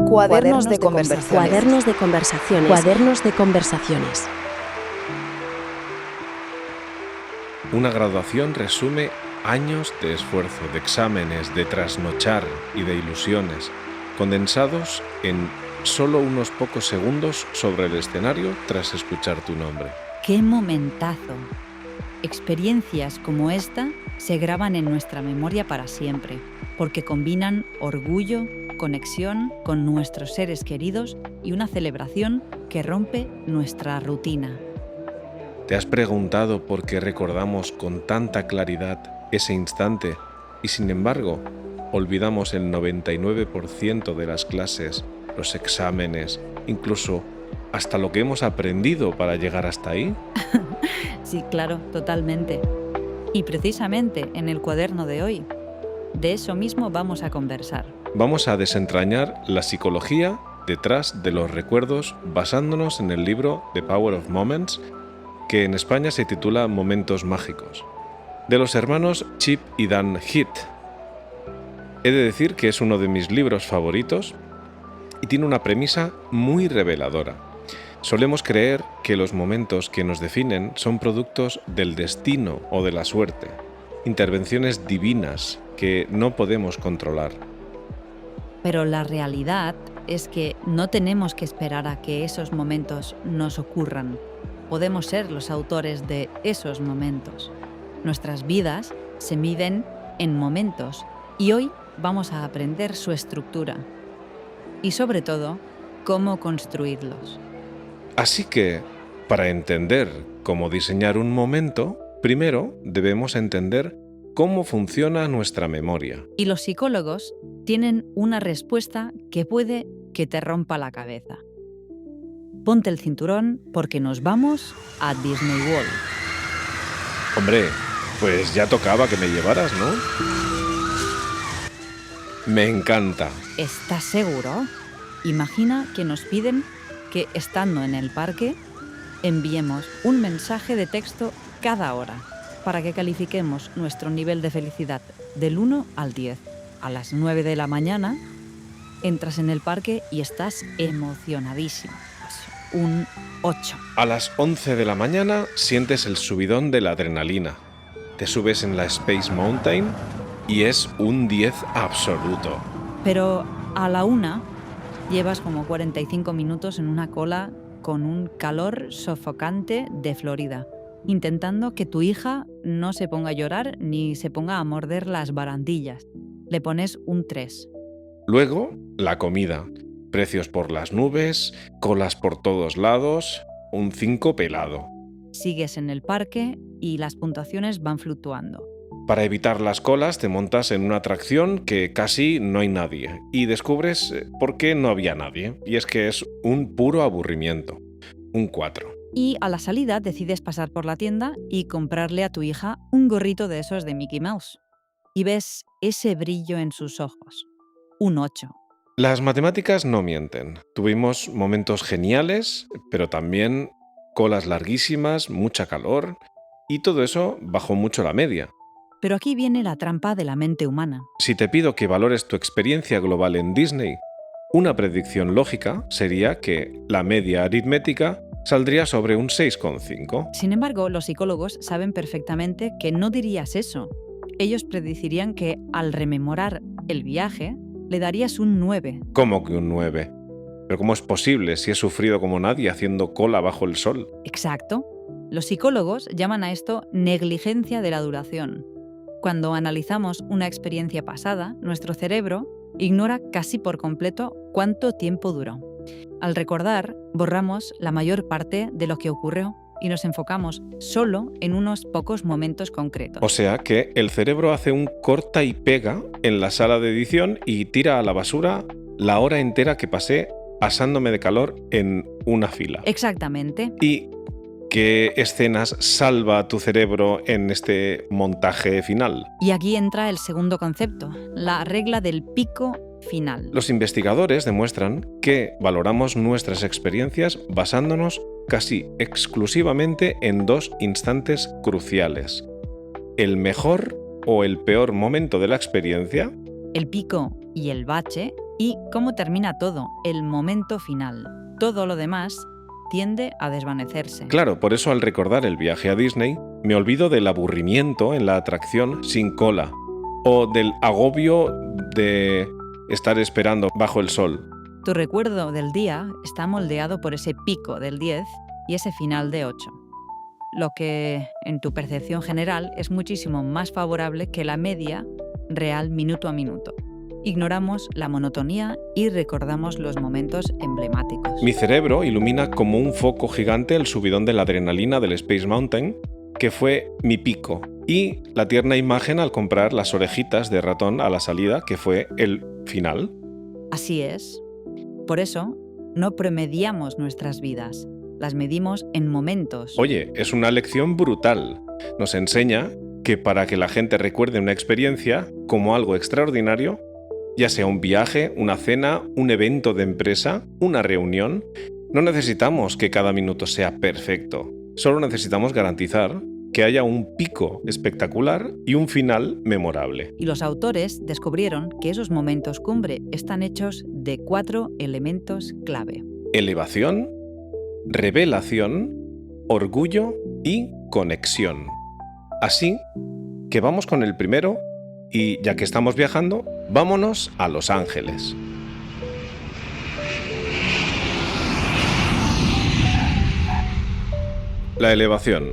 Cuadernos de conversaciones. Cuadernos de conversaciones. Cuadernos de conversaciones. Una graduación resume años de esfuerzo, de exámenes, de trasnochar y de ilusiones, condensados en solo unos pocos segundos sobre el escenario tras escuchar tu nombre. ¡Qué momentazo! Experiencias como esta se graban en nuestra memoria para siempre, porque combinan orgullo, conexión con nuestros seres queridos y una celebración que rompe nuestra rutina. ¿Te has preguntado por qué recordamos con tanta claridad ese instante y, sin embargo, olvidamos el 99% de las clases, los exámenes, incluso hasta lo que hemos aprendido para llegar hasta ahí? Sí, claro, totalmente. Y precisamente en el cuaderno de hoy, de eso mismo vamos a conversar. Vamos a desentrañar la psicología detrás de los recuerdos basándonos en el libro The Power of Moments, que en España se titula Momentos Mágicos, de los hermanos Chip y Dan Heath. He de decir que es uno de mis libros favoritos y tiene una premisa muy reveladora. Solemos creer que los momentos que nos definen son productos del destino o de la suerte, intervenciones divinas que no podemos controlar. Pero la realidad es que no tenemos que esperar a que esos momentos nos ocurran. Podemos ser los autores de esos momentos. Nuestras vidas se miden en momentos y hoy vamos a aprender su estructura y, sobre todo, cómo construirlos. Así que, para entender cómo diseñar un momento, primero debemos entender cómo funciona nuestra memoria. Y los psicólogos tienen una respuesta que puede que te rompa la cabeza. Ponte el cinturón porque nos vamos a Disney World. Hombre, pues ya tocaba que me llevaras, ¿no? Me encanta. ¿Estás seguro? Imagina que nos piden que, estando en el parque, enviemos un mensaje de texto cada hora para que califiquemos nuestro nivel de felicidad del 1 al 10. A las 9 de la mañana entras en el parque y estás emocionadísimo. Un 8. A las 11 de la mañana sientes el subidón de la adrenalina. Te subes en la Space Mountain y es un 10 absoluto. Pero a la 1 llevas como 45 minutos en una cola con un calor sofocante de Florida, intentando que tu hija no se ponga a llorar ni se ponga a morder las barandillas. Le pones un 3. Luego, la comida. Precios por las nubes, colas por todos lados, un 5 pelado. Sigues en el parque y las puntuaciones van fluctuando. Para evitar las colas te montas en una atracción que casi no hay nadie y descubres por qué no había nadie. Y es que es un puro aburrimiento. Un 4. Y a la salida decides pasar por la tienda y comprarle a tu hija un gorrito de esos de Mickey Mouse. Y ves ese brillo en sus ojos. Un 8. Las matemáticas no mienten. Tuvimos momentos geniales, pero también colas larguísimas, mucha calor, y todo eso bajó mucho la media. Pero aquí viene la trampa de la mente humana. Si te pido que valores tu experiencia global en Disney, una predicción lógica sería que la media aritmética saldría sobre un 6,5. Sin embargo, los psicólogos saben perfectamente que no dirías eso. Ellos predecirían que, al rememorar el viaje, le darías un 9. ¿Cómo que un 9? ¿Pero cómo es posible si he sufrido como nadie haciendo cola bajo el sol? Exacto. Los psicólogos llaman a esto negligencia de la duración. Cuando analizamos una experiencia pasada, nuestro cerebro ignora casi por completo cuánto tiempo duró. Al recordar, borramos la mayor parte de lo que ocurrió y nos enfocamos solo en unos pocos momentos concretos. O sea que el cerebro hace un corta y pega en la sala de edición y tira a la basura la hora entera que pasé asándome de calor en una fila. Exactamente. ¿Y qué escenas salva tu cerebro en este montaje final? Y aquí entra el segundo concepto, la regla del pico final. Los investigadores demuestran que valoramos nuestras experiencias basándonos casi exclusivamente en dos instantes cruciales: el mejor o el peor momento de la experiencia, El pico y el bache ¿Y cómo termina todo? El momento final. Todo lo demás tiende a desvanecerse. Claro, por eso al recordar el viaje a Disney, me olvido del aburrimiento en la atracción sin cola o del agobio de estar esperando bajo el sol. Tu recuerdo del día está moldeado por ese pico del 10 y ese final de 8. Lo que, en tu percepción general, es muchísimo más favorable que la media real minuto a minuto. Ignoramos la monotonía y recordamos los momentos emblemáticos. Mi cerebro ilumina como un foco gigante el subidón de la adrenalina del Space Mountain, que fue mi pico, y la tierna imagen al comprar las orejitas de ratón a la salida, que fue el final. Así es. Por eso, no promediamos nuestras vidas, las medimos en momentos. Oye, es una lección brutal. Nos enseña que para que la gente recuerde una experiencia como algo extraordinario, ya sea un viaje, una cena, un evento de empresa, una reunión, no necesitamos que cada minuto sea perfecto. Solo necesitamos garantizar que haya un pico espectacular y un final memorable. Y los autores descubrieron que esos momentos cumbre están hechos de 4 elementos clave. Elevación, revelación, orgullo y conexión. Así que vamos con el primero y, ya que estamos viajando, vámonos a Los Ángeles. La elevación.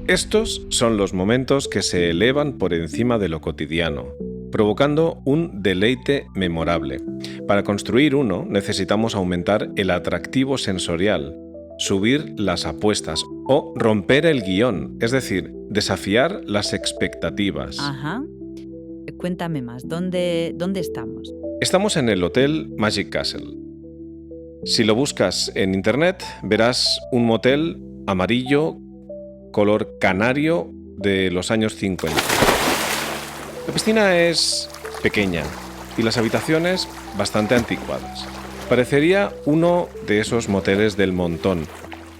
Estos son los momentos que se elevan por encima de lo cotidiano, provocando un deleite memorable. Para construir uno necesitamos aumentar el atractivo sensorial, subir las apuestas o romper el guión, es decir, desafiar las expectativas. Ajá. Cuéntame más, ¿dónde estamos? Estamos en el Hotel Magic Castle. Si lo buscas en internet, verás un motel amarillo, color canario de los años 50. La piscina es pequeña y las habitaciones bastante anticuadas. Parecería uno de esos moteles del montón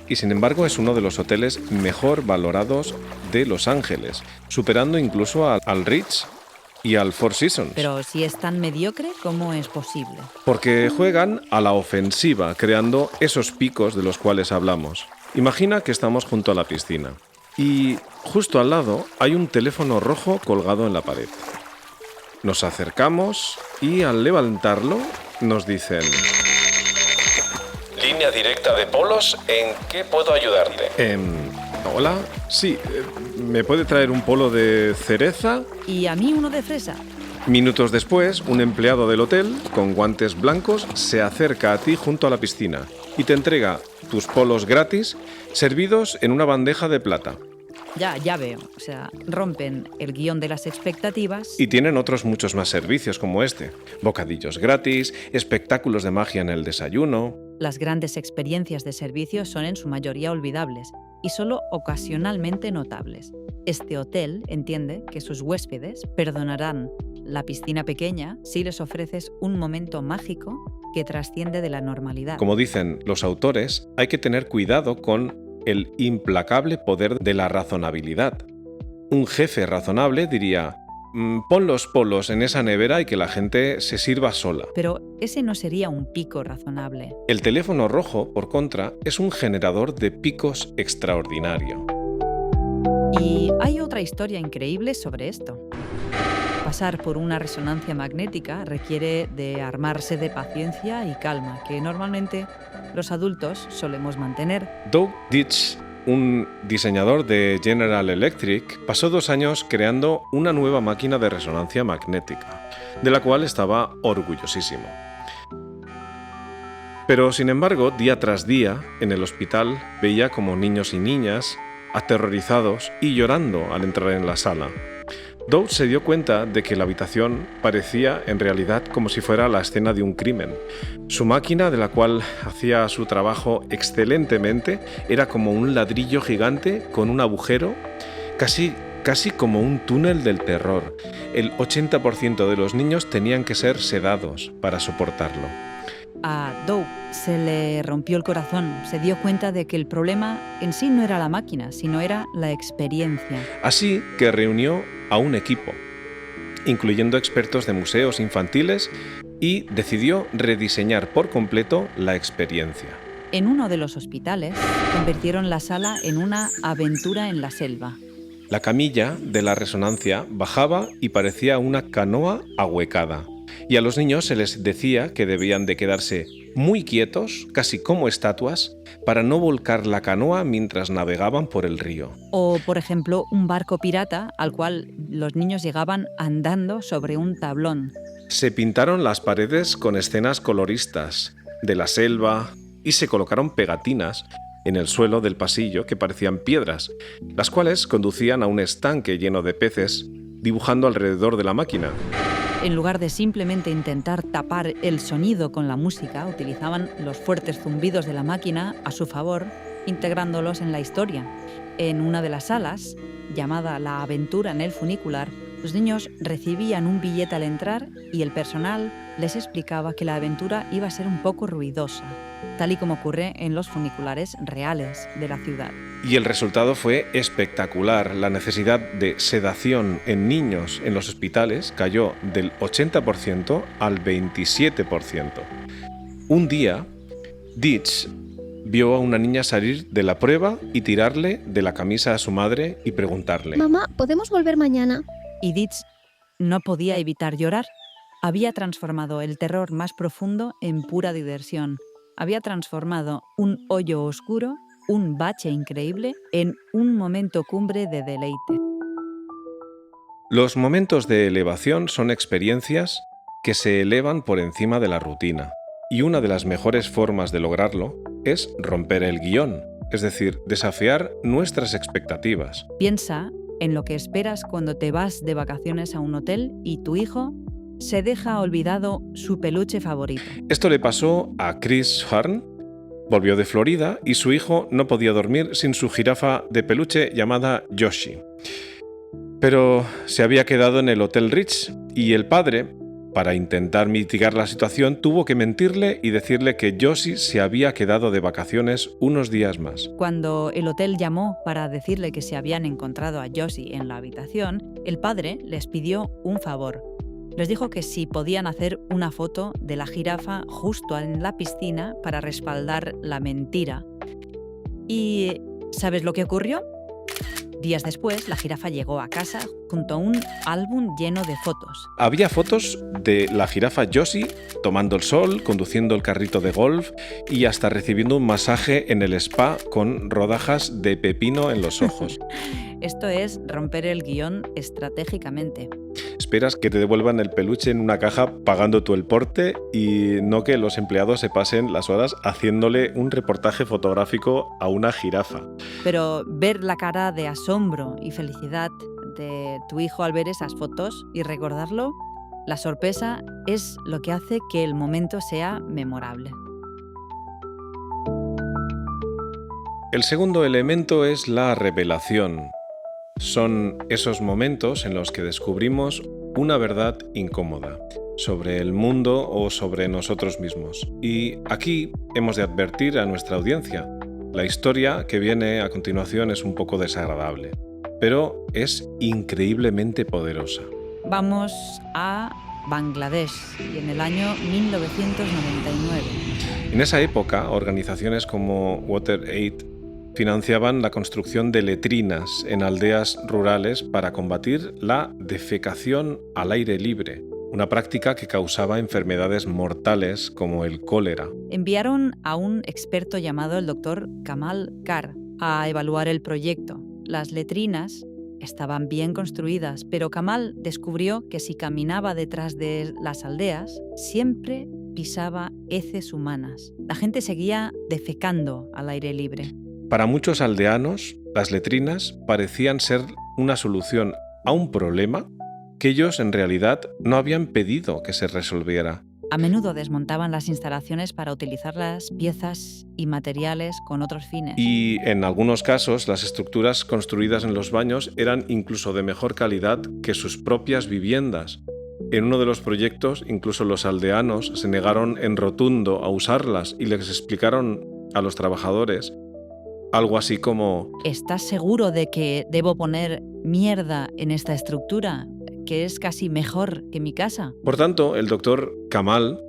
y sin embargo es uno de los hoteles mejor valorados de Los Ángeles, superando incluso al Ritz y al Four Seasons. Pero si es tan mediocre, ¿cómo es posible? Porque juegan a la ofensiva, creando esos picos de los cuales hablamos. Imagina que estamos junto a la piscina y justo al lado hay un teléfono rojo colgado en la pared. Nos acercamos y al levantarlo nos dicen: línea directa de polos, ¿en qué puedo ayudarte? Hola, sí, ¿me puede traer un polo de cereza? ¿Y a mí uno de fresa? Minutos después, un empleado del hotel, con guantes blancos, se acerca a ti junto a la piscina y te entrega tus polos gratis, servidos en una bandeja de plata. Ya veo. O sea, rompen el guión de las expectativas. Y tienen otros muchos más servicios como este. Bocadillos gratis, espectáculos de magia en el desayuno. Las grandes experiencias de servicio son en su mayoría olvidables y solo ocasionalmente notables. Este hotel entiende que sus huéspedes perdonarán la piscina pequeña si les ofreces un momento mágico que trasciende de la normalidad. Como dicen los autores, hay que tener cuidado con el implacable poder de la razonabilidad. Un jefe razonable diría: pon los polos en esa nevera y que la gente se sirva sola. Pero ese no sería un pico razonable. El teléfono rojo, por contra, es un generador de picos extraordinario. Y hay otra historia increíble sobre esto. Pasar por una resonancia magnética requiere de armarse de paciencia y calma, que normalmente los adultos solemos mantener. Doug Ditch, un diseñador de General Electric, pasó 2 años creando una nueva máquina de resonancia magnética, de la cual estaba orgullosísimo. Pero, sin embargo, día tras día, en el hospital, veía como niños y niñas, aterrorizados y llorando al entrar en la sala. Doug se dio cuenta de que la habitación parecía en realidad como si fuera la escena de un crimen. Su máquina, de la cual hacía su trabajo excelentemente, era como un ladrillo gigante con un agujero, casi como un túnel del terror. El 80% de los niños tenían que ser sedados para soportarlo. A Doug se le rompió el corazón. Se dio cuenta de que el problema en sí no era la máquina, sino era la experiencia. Así que reunió a un equipo. incluyendo expertos de museos infantiles, y decidió rediseñar por completo la experiencia. En uno de los hospitales, convirtieron la sala en una aventura en la selva. La camilla de la resonancia bajaba y parecía una canoa ahuecada, y a los niños se les decía que debían de quedarse muy quietos, casi como estatuas, para no volcar la canoa mientras navegaban por el río. O, por ejemplo, un barco pirata al cual los niños llegaban andando sobre un tablón. Se pintaron las paredes con escenas coloristas de la selva y se colocaron pegatinas en el suelo del pasillo que parecían piedras, las cuales conducían a un estanque lleno de peces dibujando alrededor de la máquina. En lugar de simplemente intentar tapar el sonido con la música, utilizaban los fuertes zumbidos de la máquina a su favor, integrándolos en la historia. En una de las salas, llamada La Aventura en el Funicular, los niños recibían un billete al entrar y el personal les explicaba que la aventura iba a ser un poco ruidosa, tal y como ocurre en los funiculares reales de la ciudad. Y el resultado fue espectacular. La necesidad de sedación en niños en los hospitales cayó del 80% al 27%. Un día, Ditch vio a una niña salir de la prueba y tirarle de la camisa a su madre y preguntarle: Mamá, ¿podemos volver mañana? Y Ditch no podía evitar llorar. Había transformado el terror más profundo en pura diversión. Había transformado un hoyo oscuro, un bache increíble, en un momento cumbre de deleite. Los momentos de elevación son experiencias que se elevan por encima de la rutina. Y una de las mejores formas de lograrlo es romper el guión, es decir, desafiar nuestras expectativas. Piensa en lo que esperas cuando te vas de vacaciones a un hotel y tu hijo se deja olvidado su peluche favorito. Esto le pasó a Chris Harn. Volvió de Florida y su hijo no podía dormir sin su jirafa de peluche llamada Yoshi. Pero se había quedado en el Hotel Ritz y el padre, para intentar mitigar la situación, tuvo que mentirle y decirle que Yoshi se había quedado de vacaciones unos días más. Cuando el hotel llamó para decirle que se habían encontrado a Yoshi en la habitación, el padre les pidió un favor. Les dijo que si podían hacer una foto de la jirafa justo en la piscina para respaldar la mentira. ¿Y sabes lo que ocurrió? Días después, la jirafa llegó a casa junto a un álbum lleno de fotos. Había fotos de la jirafa Yoshi tomando el sol, conduciendo el carrito de golf y hasta recibiendo un masaje en el spa con rodajas de pepino en los ojos. Esto es romper el guión estratégicamente. Esperas que te devuelvan el peluche en una caja pagando tú el porte y no que los empleados se pasen las horas haciéndole un reportaje fotográfico a una jirafa. Pero ver la cara de asombro y felicidad de tu hijo al ver esas fotos y recordarlo, la sorpresa es lo que hace que el momento sea memorable. El segundo elemento es la revelación. Son esos momentos en los que descubrimos una verdad incómoda sobre el mundo o sobre nosotros mismos. Y aquí hemos de advertir a nuestra audiencia. La historia que viene a continuación es un poco desagradable, pero es increíblemente poderosa. Vamos a Bangladesh y en el año 1999. En esa época, organizaciones como WaterAid financiaban la construcción de letrinas en aldeas rurales para combatir la defecación al aire libre, una práctica que causaba enfermedades mortales como el cólera. Enviaron a un experto llamado el Dr. Kamal Kar a evaluar el proyecto. Las letrinas estaban bien construidas, pero Kamal descubrió que si caminaba detrás de las aldeas, siempre pisaba heces humanas. La gente seguía defecando al aire libre. Para muchos aldeanos, las letrinas parecían ser una solución a un problema que ellos en realidad no habían pedido que se resolviera. A menudo desmontaban las instalaciones para utilizar las piezas y materiales con otros fines. Y en algunos casos, las estructuras construidas en los baños eran incluso de mejor calidad que sus propias viviendas. En uno de los proyectos, incluso los aldeanos se negaron en rotundo a usarlas y les explicaron a los trabajadores algo así como: ¿Estás seguro de que debo poner mierda en esta estructura? que es casi mejor que mi casa. Por tanto, el doctor Kamal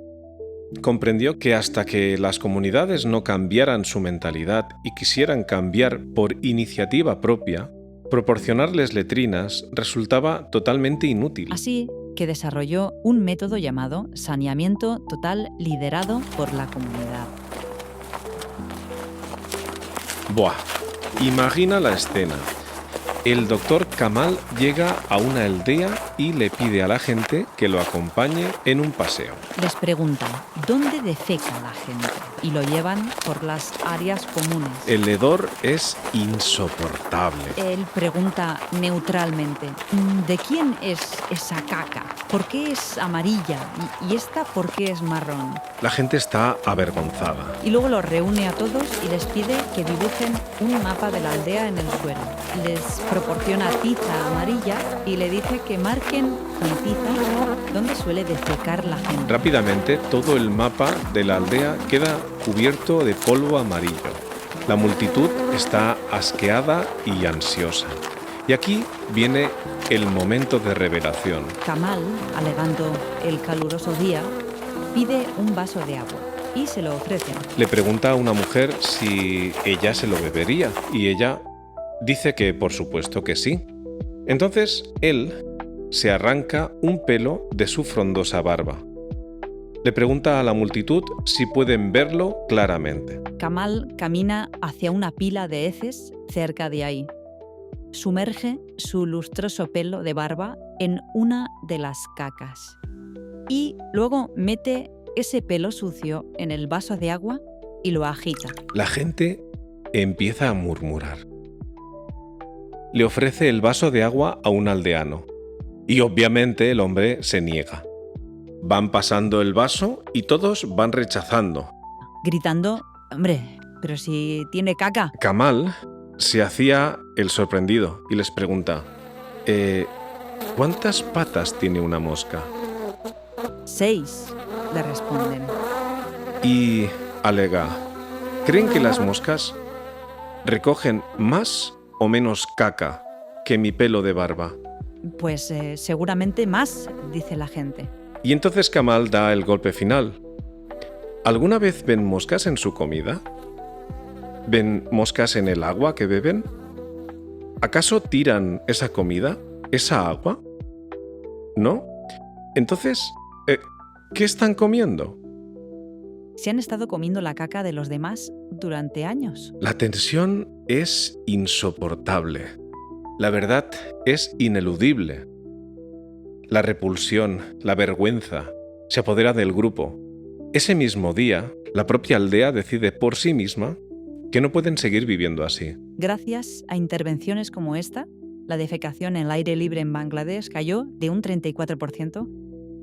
comprendió que hasta que las comunidades no cambiaran su mentalidad y quisieran cambiar por iniciativa propia, proporcionarles letrinas resultaba totalmente inútil. Así que desarrolló un método llamado saneamiento total liderado por la comunidad. Buah, imagina la escena. El doctor Kamal llega a una aldea y le pide a la gente que lo acompañe en un paseo. Les preguntan dónde defeca la gente y lo llevan por las áreas comunes. El hedor es insoportable. Él pregunta neutralmente, ¿de quién es esa caca? ¿Por qué es amarilla? ¿Y esta por qué es marrón? La gente está avergonzada. Y luego los reúne a todos y les pide que dibujen un mapa de la aldea en el suelo. Les proporciona tiza amarilla y le dice que marquen con tiza dónde suele defecar la gente. Rápidamente, todo el mapa de la aldea queda cubierto de polvo amarillo. La multitud está asqueada y ansiosa. Y aquí viene el momento de revelación. Kamal, alegando el caluroso día, pide un vaso de agua y se lo ofrecen. Le pregunta a una mujer si ella se lo bebería y ella dice que por supuesto que sí. Entonces él se arranca un pelo de su frondosa barba. Le pregunta a la multitud si pueden verlo claramente. Kamal camina hacia una pila de heces cerca de ahí. Sumerge su lustroso pelo de barba en una de las cacas y luego mete ese pelo sucio en el vaso de agua y lo agita. La gente empieza a murmurar. Le ofrece el vaso de agua a un aldeano y obviamente el hombre se niega. Van pasando el vaso y todos van rechazando. Gritando, hombre, pero si tiene caca. Kamal se hacía el sorprendido y les pregunta, ¿cuántas patas tiene una mosca? 6, le responden. Y alega, ¿creen que las moscas recogen más o menos caca que mi pelo de barba? Pues seguramente más, dice la gente. Y entonces Kamal da el golpe final. ¿Alguna vez ven moscas en su comida? ¿Ven moscas en el agua que beben? ¿Acaso tiran esa comida, esa agua? ¿No? Entonces, ¿qué están comiendo? Se han estado comiendo la caca de los demás durante años. La tensión es insoportable. La verdad es ineludible. La repulsión, la vergüenza, se apodera del grupo. Ese mismo día, la propia aldea decide por sí misma que no pueden seguir viviendo así. Gracias a intervenciones como esta, la defecación en el aire libre en Bangladesh cayó de un 34%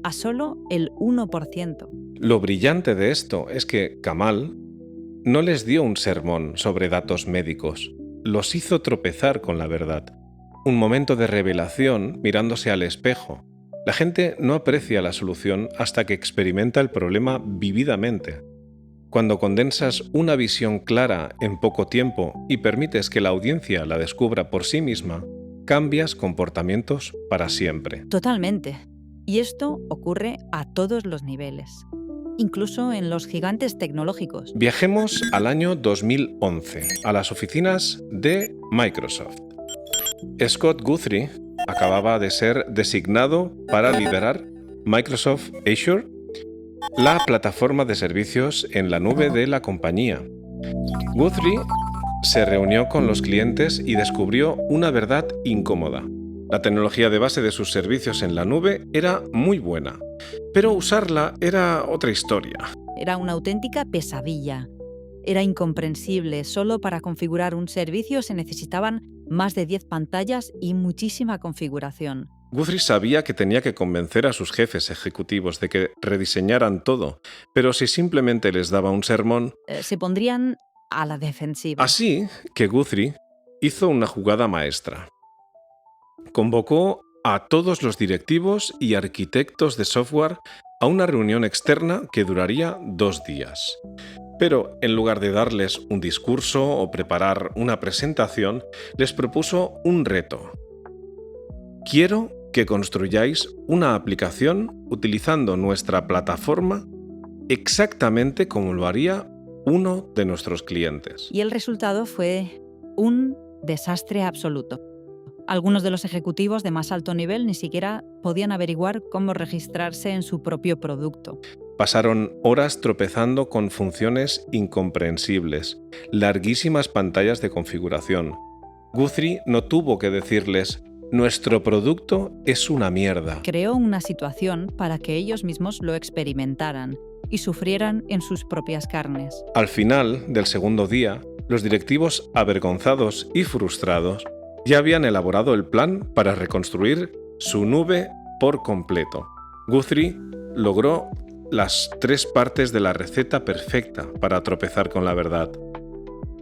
a solo el 1%. Lo brillante de esto es que Kamal no les dio un sermón sobre datos médicos, los hizo tropezar con la verdad. Un momento de revelación mirándose al espejo. La gente no aprecia la solución hasta que experimenta el problema vividamente. Cuando condensas una visión clara en poco tiempo y permites que la audiencia la descubra por sí misma, cambias comportamientos para siempre. Totalmente. Y esto ocurre a todos los niveles, incluso en los gigantes tecnológicos. Viajemos al año 2011, a las oficinas de Microsoft. Scott Guthrie acababa de ser designado para liderar Microsoft Azure, la plataforma de servicios en la nube de la compañía. Guthrie se reunió con los clientes y descubrió una verdad incómoda. La tecnología de base de sus servicios en la nube era muy buena, pero usarla era otra historia. Era una auténtica pesadilla. Era incomprensible. Solo para configurar un servicio se necesitaban más de 10 pantallas y muchísima configuración. Guthrie sabía que tenía que convencer a sus jefes ejecutivos de que rediseñaran todo, pero si simplemente les daba un sermón... se pondrían a la defensiva. Así que Guthrie hizo una jugada maestra. Convocó a todos los directivos y arquitectos de software a una reunión externa que duraría 2 días. Pero en lugar de darles un discurso o preparar una presentación, les propuso un reto. Quiero que construyáis una aplicación utilizando nuestra plataforma exactamente como lo haría uno de nuestros clientes. Y el resultado fue un desastre absoluto. Algunos de los ejecutivos de más alto nivel ni siquiera podían averiguar cómo registrarse en su propio producto. Pasaron horas tropezando con funciones incomprensibles, larguísimas pantallas de configuración. Guthrie no tuvo que decirles: nuestro producto es una mierda. Creó una situación para que ellos mismos lo experimentaran y sufrieran en sus propias carnes. Al final del segundo día, los directivos, avergonzados y frustrados, ya habían elaborado el plan para reconstruir su nube por completo. Guthrie logró las 3 partes de la receta perfecta para tropezar con la verdad.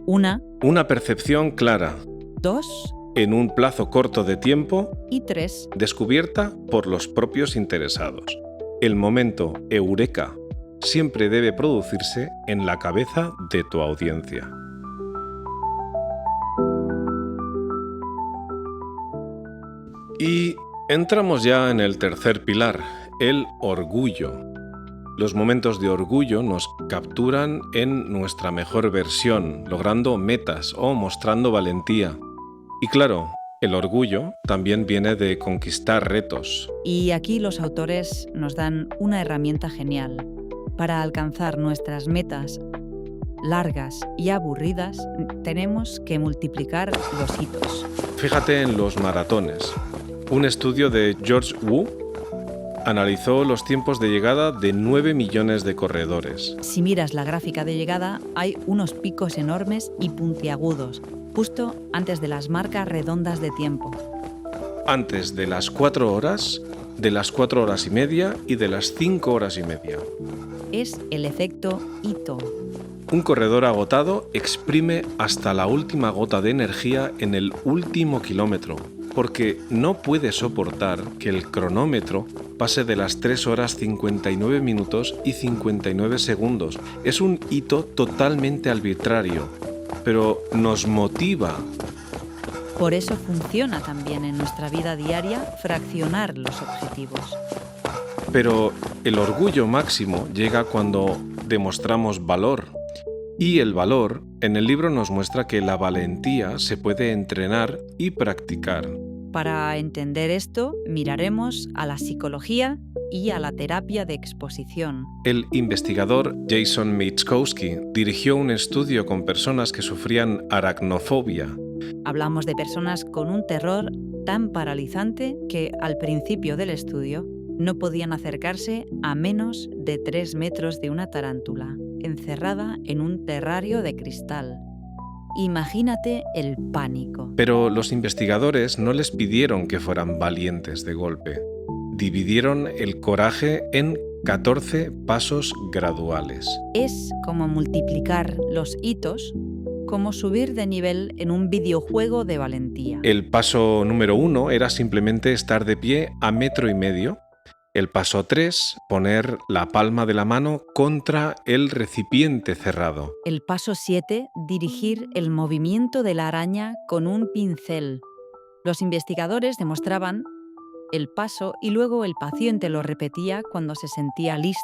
Una percepción clara, 2 en un plazo corto de tiempo y 3 descubierta por los propios interesados. El momento eureka siempre debe producirse en la cabeza de tu audiencia. Y entramos ya en el tercer pilar, el orgullo. Los momentos de orgullo nos capturan en nuestra mejor versión, logrando metas o mostrando valentía. Y claro, el orgullo también viene de conquistar retos. Y aquí los autores nos dan una herramienta genial. Para alcanzar nuestras metas largas y aburridas, tenemos que multiplicar los hitos. Fíjate en los maratones. Un estudio de George Wu analizó los tiempos de llegada de 9 millones de corredores. Si miras la gráfica de llegada, hay unos picos enormes y puntiagudos, justo antes de las marcas redondas de tiempo. Antes de las 4 horas, de las 4 horas y media y de las 5 horas y media. Es el efecto hito. Un corredor agotado exprime hasta la última gota de energía en el último kilómetro, porque no puede soportar que el cronómetro pase de las 3 horas 59 minutos y 59 segundos. Es un hito totalmente arbitrario, pero nos motiva. Por eso funciona también en nuestra vida diaria fraccionar los objetivos. Pero el orgullo máximo llega cuando demostramos valor. Y el valor, en el libro nos muestra que la valentía se puede entrenar y practicar. Para entender esto, miraremos a la psicología y a la terapia de exposición. El investigador Jason Mietzkowski dirigió un estudio con personas que sufrían aracnofobia. Hablamos de personas con un terror tan paralizante que al principio del estudio no podían acercarse a menos de 3 metros de una tarántula, encerrada en un terrario de cristal. Imagínate el pánico. Pero los investigadores no les pidieron que fueran valientes de golpe. Dividieron el coraje en 14 pasos graduales. Es como multiplicar los hitos, como subir de nivel en un videojuego de valentía. El paso número 1 era simplemente estar de pie a 1,5 metros. El paso 3, poner la palma de la mano contra el recipiente cerrado. El paso 7, dirigir el movimiento de la araña con un pincel. Los investigadores demostraban el paso y luego el paciente lo repetía cuando se sentía listo.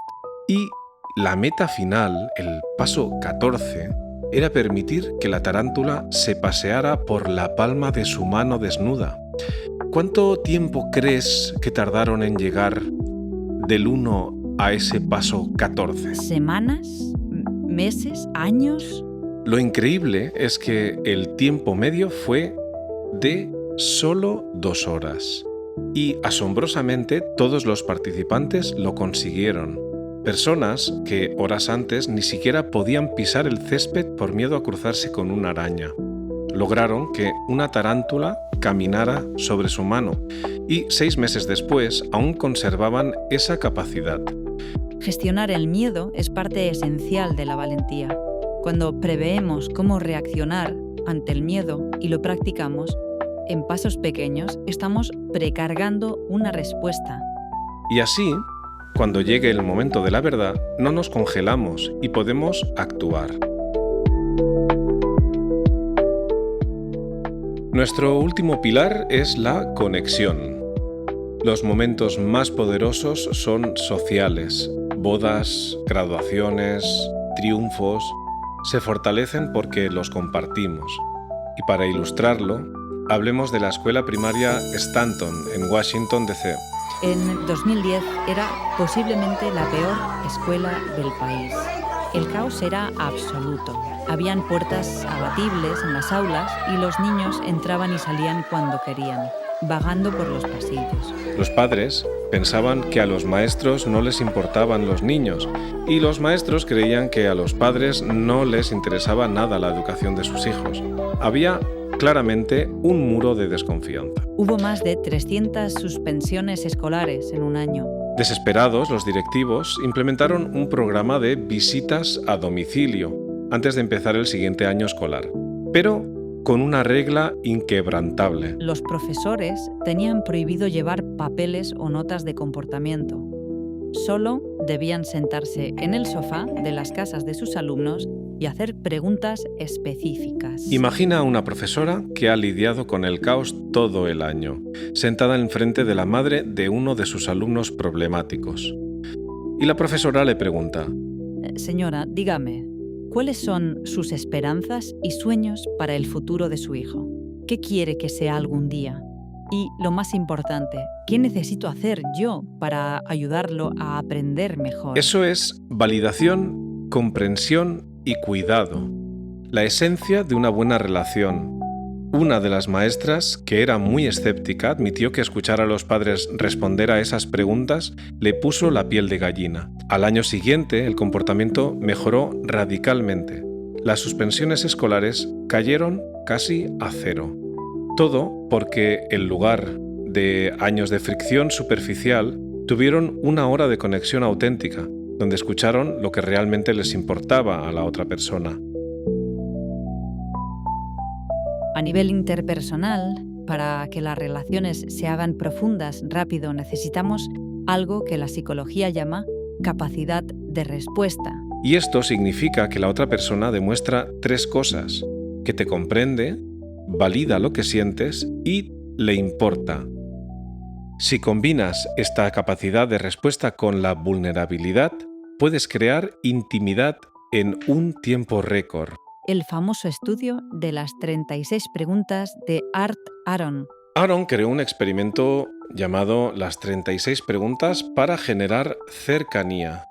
Y la meta final, el paso 14, era permitir que la tarántula se paseara por la palma de su mano desnuda. ¿Cuánto tiempo crees que tardaron en llegar del 1 a ese paso 14? ¿Semanas? ¿Meses? ¿Años? Lo increíble es que el tiempo medio fue de solo 2 horas. Y asombrosamente todos los participantes lo consiguieron. Personas que horas antes ni siquiera podían pisar el césped por miedo a cruzarse con una araña. Lograron que una tarántula caminara sobre su mano y 6 meses después aún conservaban esa capacidad. Gestionar el miedo es parte esencial de la valentía. Cuando preveemos cómo reaccionar ante el miedo y lo practicamos, en pasos pequeños estamos precargando una respuesta. Y así, cuando llegue el momento de la verdad, no nos congelamos y podemos actuar. Nuestro último pilar es la conexión. Los momentos más poderosos son sociales. Bodas, graduaciones, triunfos, se fortalecen porque los compartimos. Y para ilustrarlo, hablemos de la escuela primaria Stanton, en Washington, D.C. En 2010 era posiblemente la peor escuela del país. El caos era absoluto. Habían puertas abatibles en las aulas y los niños entraban y salían cuando querían, vagando por los pasillos. Los padres pensaban que a los maestros no les importaban los niños y los maestros creían que a los padres no les interesaba nada la educación de sus hijos. Había claramente un muro de desconfianza. Hubo más de 300 suspensiones escolares en un año. Desesperados, los directivos implementaron un programa de visitas a domicilio antes de empezar el siguiente año escolar, pero con una regla inquebrantable. Los profesores tenían prohibido llevar papeles o notas de comportamiento. Solo debían sentarse en el sofá de las casas de sus alumnos y hacer preguntas específicas. Imagina a una profesora que ha lidiado con el caos todo el año, sentada enfrente de la madre de uno de sus alumnos problemáticos. Y la profesora le pregunta: Señora, dígame, ¿cuáles son sus esperanzas y sueños para el futuro de su hijo? ¿Qué quiere que sea algún día? Y, lo más importante, ¿qué necesito hacer yo para ayudarlo a aprender mejor? Eso es validación, comprensión y cuidado, la esencia de una buena relación. Una de las maestras, que era muy escéptica, admitió que escuchar a los padres responder a esas preguntas le puso la piel de gallina. Al año siguiente, el comportamiento mejoró radicalmente. Las suspensiones escolares cayeron casi a cero. Todo porque, en lugar de años de fricción superficial, tuvieron una hora de conexión auténtica, donde escucharon lo que realmente les importaba a la otra persona. A nivel interpersonal, para que las relaciones se hagan profundas rápido, necesitamos algo que la psicología llama capacidad de respuesta. Y esto significa que la otra persona demuestra 3 cosas: que te comprende, valida lo que sientes y le importa. Si combinas esta capacidad de respuesta con la vulnerabilidad, puedes crear intimidad en un tiempo récord. El famoso estudio de las 36 preguntas de Art Aron. Aron creó un experimento llamado las 36 preguntas para generar cercanía.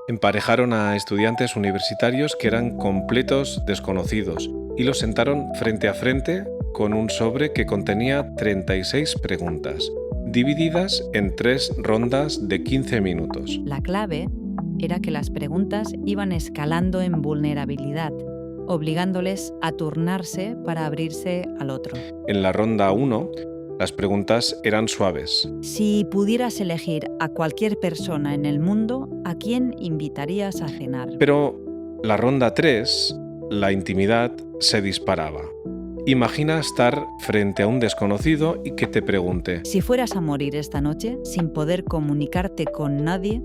Emparejaron a estudiantes universitarios que eran completos desconocidos y los sentaron frente a frente con un sobre que contenía 36 preguntas, divididas en 3 rondas de 15 minutos. La clave era que las preguntas iban escalando en vulnerabilidad, obligándoles a turnarse para abrirse al otro. En la ronda 1, las preguntas eran suaves. Si pudieras elegir a cualquier persona en el mundo, ¿a quién invitarías a cenar? Pero la ronda 3, la intimidad, se disparaba. Imagina estar frente a un desconocido y que te pregunte: Si fueras a morir esta noche sin poder comunicarte con nadie,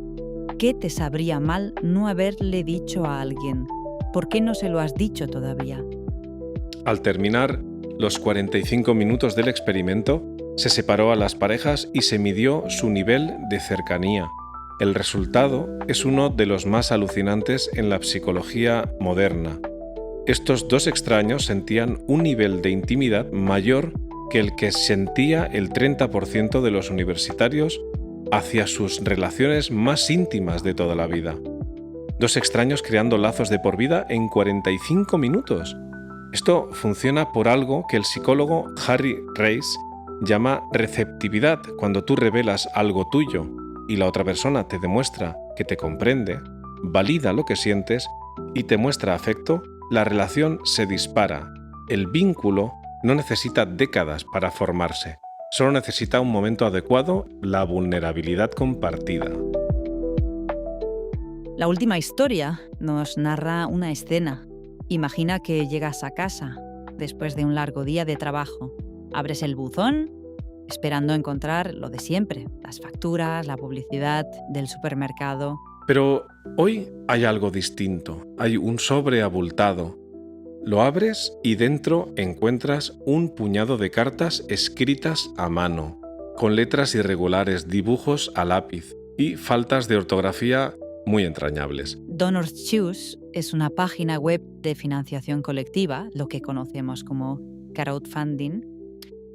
¿qué te sabría mal no haberle dicho a alguien? ¿Por qué no se lo has dicho todavía? Al terminar los 45 minutos del experimento, se separó a las parejas y se midió su nivel de cercanía. El resultado es uno de los más alucinantes en la psicología moderna. Estos 2 extraños sentían un nivel de intimidad mayor que el que sentía el 30% de los universitarios hacia sus relaciones más íntimas de toda la vida. 2 extraños creando lazos de por vida en 45 minutos. Esto funciona por algo que el psicólogo Harry Reis llama receptividad. Cuando tú revelas algo tuyo y la otra persona te demuestra que te comprende, valida lo que sientes y te muestra afecto, la relación se dispara. El vínculo no necesita décadas para formarse. Solo necesita un momento adecuado, la vulnerabilidad compartida. La última historia nos narra una escena. Imagina que llegas a casa después de un largo día de trabajo. Abres el buzón, esperando encontrar lo de siempre, las facturas, la publicidad del supermercado. Pero hoy hay algo distinto. Hay un sobre abultado. Lo abres y dentro encuentras un puñado de cartas escritas a mano. con letras irregulares, dibujos a lápiz y faltas de ortografía muy entrañables. Donors Choose es una página web de financiación colectiva, lo que conocemos como crowdfunding,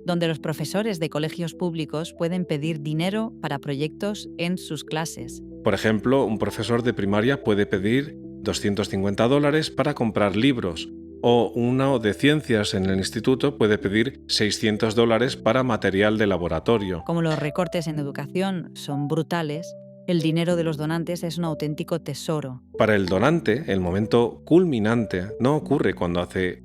donde los profesores de colegios públicos pueden pedir dinero para proyectos en sus clases. Por ejemplo, un profesor de primaria puede pedir $250 para comprar libros, o uno de ciencias en el instituto puede pedir $600 para material de laboratorio. Como los recortes en educación son brutales, el dinero de los donantes es un auténtico tesoro. Para el donante, el momento culminante no ocurre cuando hace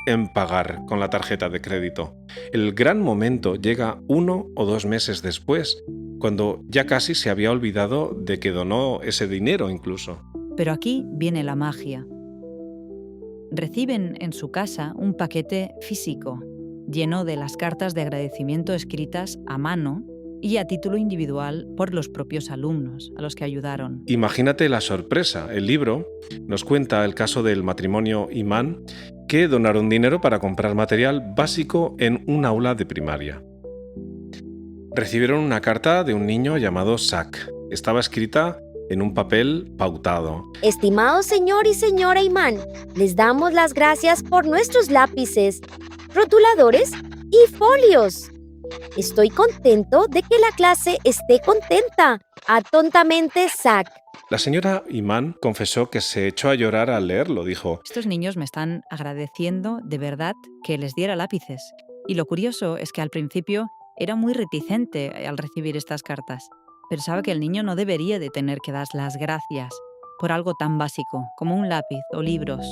en pagar con la tarjeta de crédito. El gran momento llega 1 o 2 meses después, cuando ya casi se había olvidado de que donó ese dinero incluso. Pero aquí viene la magia. Reciben en su casa un paquete físico, lleno de las cartas de agradecimiento escritas a mano y a título individual por los propios alumnos a los que ayudaron. Imagínate la sorpresa. El libro nos cuenta el caso del matrimonio Imán, que donaron dinero para comprar material básico en un aula de primaria. Recibieron una carta de un niño llamado Zach. Estaba escrita en un papel pautado. Estimado señor y señora Imán, les damos las gracias por nuestros lápices, rotuladores y folios. Estoy contento de que la clase esté contenta. Atentamente, Zach. La señora Imán confesó que se echó a llorar al leerlo. Dijo: Estos niños me están agradeciendo de verdad que les diera lápices. Y lo curioso es que al principio era muy reticente al recibir estas cartas. Pensaba que el niño no debería de tener que dar las gracias por algo tan básico como un lápiz o libros,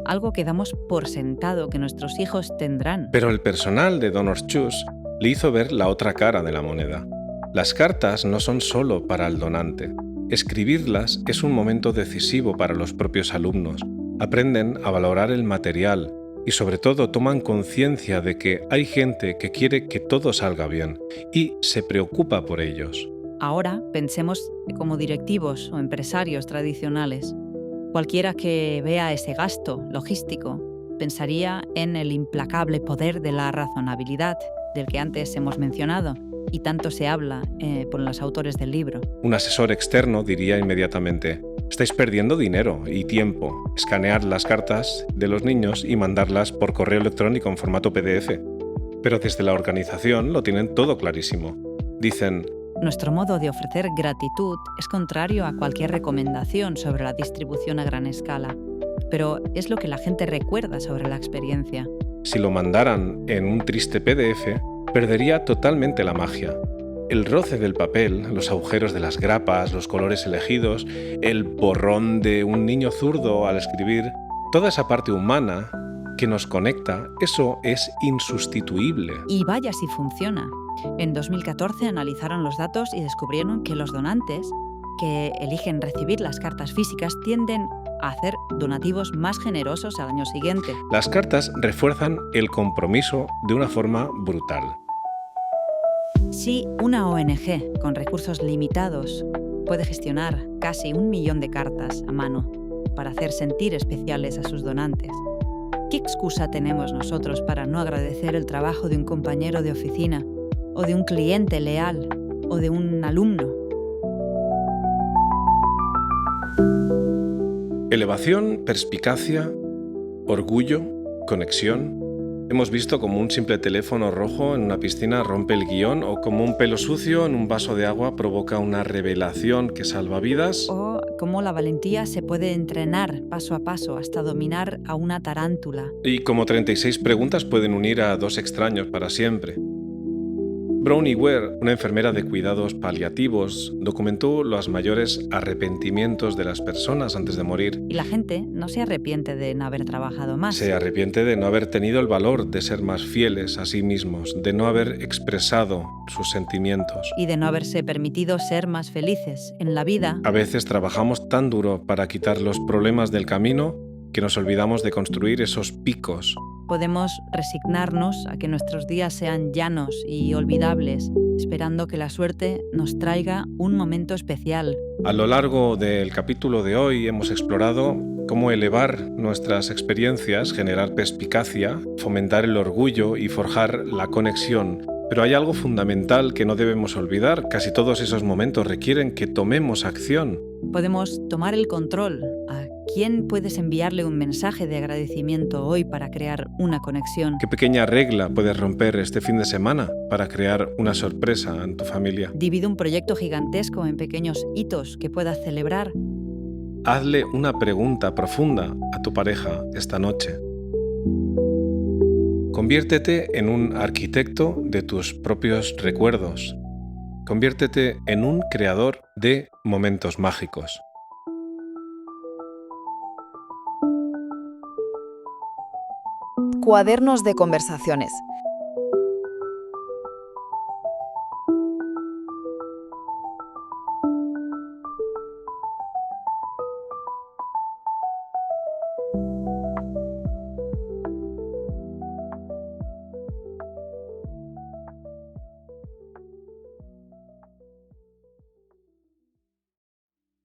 algo que damos por sentado que nuestros hijos tendrán. Pero el personal de Donors Choose le hizo ver la otra cara de la moneda. Las cartas no son solo para el donante. Escribirlas es un momento decisivo para los propios alumnos. Aprenden a valorar el material y sobre todo toman conciencia de que hay gente que quiere que todo salga bien y se preocupa por ellos. Ahora pensemos como directivos o empresarios tradicionales. Cualquiera que vea ese gasto logístico pensaría en el implacable poder de la razonabilidad del que antes hemos mencionado y tanto se habla por los autores del libro. Un asesor externo diría inmediatamente: estáis perdiendo dinero y tiempo. Escanear las cartas de los niños y mandarlas por correo electrónico en formato PDF. Pero desde la organización lo tienen todo clarísimo. Dicen: nuestro modo de ofrecer gratitud es contrario a cualquier recomendación sobre la distribución a gran escala, pero es lo que la gente recuerda sobre la experiencia. Si lo mandaran en un triste PDF, perdería totalmente la magia. El roce del papel, los agujeros de las grapas, los colores elegidos, el borrón de un niño zurdo al escribir, toda esa parte humana que nos conecta, eso es insustituible. Y vaya si funciona. En 2014 analizaron los datos y descubrieron que los donantes que eligen recibir las cartas físicas tienden a hacer donativos más generosos al año siguiente. Las cartas refuerzan el compromiso de una forma brutal. Si una ONG con recursos limitados puede gestionar casi 1 millón de cartas a mano para hacer sentir especiales a sus donantes, ¿qué excusa tenemos nosotros para no agradecer el trabajo de un compañero de oficina, o de un cliente leal, o de un alumno? Elevación, perspicacia, orgullo, conexión. Hemos visto como un simple teléfono rojo en una piscina rompe el guión, o como un pelo sucio en un vaso de agua provoca una revelación que salva vidas. O cómo la valentía se puede entrenar paso a paso hasta dominar a una tarántula. Y como 36 preguntas pueden unir a 2 extraños para siempre. Bronnie Ware, una enfermera de cuidados paliativos, documentó los mayores arrepentimientos de las personas antes de morir. Y la gente no se arrepiente de no haber trabajado más. Se arrepiente de no haber tenido el valor de ser más fieles a sí mismos, de no haber expresado sus sentimientos. Y de no haberse permitido ser más felices en la vida. A veces trabajamos tan duro para quitar los problemas del camino que nos olvidamos de construir esos picos. Podemos resignarnos a que nuestros días sean llanos y olvidables, esperando que la suerte nos traiga un momento especial. A lo largo del capítulo de hoy hemos explorado cómo elevar nuestras experiencias, generar perspicacia, fomentar el orgullo y forjar la conexión Pero hay algo fundamental que no debemos olvidar. Casi todos esos momentos requieren que tomemos acción. Podemos tomar el control. ¿A quién puedes enviarle un mensaje de agradecimiento hoy para crear una conexión? ¿Qué pequeña regla puedes romper este fin de semana para crear una sorpresa en tu familia? Divide un proyecto gigantesco en pequeños hitos que puedas celebrar. Hazle una pregunta profunda a tu pareja esta noche. Conviértete en un arquitecto de tus propios recuerdos. Conviértete en un creador de momentos mágicos. Cuadernos de conversaciones.